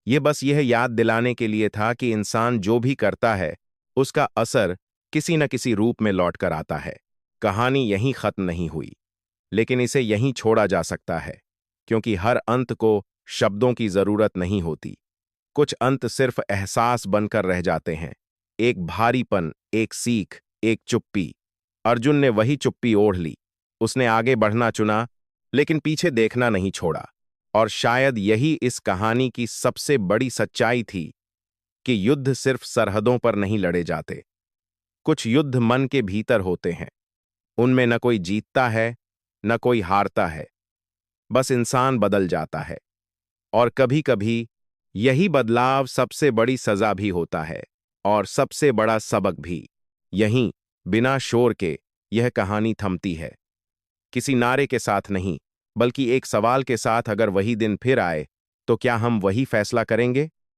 यह बस यह याद दिलाने के लिए था कि इंसान जो भी करता है, उसका असर किसी न किसी रूप में लौट कर आता है। कहानी यहीं खत्म नहीं हुई, लेकिन इसे यहीं छोड़ा जा सकता है, क्योंकि हर अंत को शब्दों की जरूरत नहीं होती। कुछ अंत सिर्फ एहसास बनकर रह जाते हैं। एक भारीपन, एक सीख, एक चुप्पी। अर्जुन ने वही चुप्पी ओढ़ ली। उसने आगे बढ़ना चुना, लेकिन पीछे देखना नहीं छोड़ा। और शायद यही इस कहानी की सबसे बड़ी सच्चाई थी कि युद्ध सिर्फ सरहदों पर नहीं लड़े जाते। कुछ युद्ध मन के भीतर होते हैं। उनमें न कोई जीतता है, न कोई हारता है। बस इंसान बदल जाता है। और कभी कभी यही बदलाव सबसे बड़ी सजा भी होता है, और सबसे बड़ा सबक भी। यहीं, बिना शोर के, यह कहानी थमती है। किसी नारे के साथ नहीं, बल्कि एक सवाल के साथ। अगर वही दिन फिर आए, तो क्या हम वही फैसला करेंगे?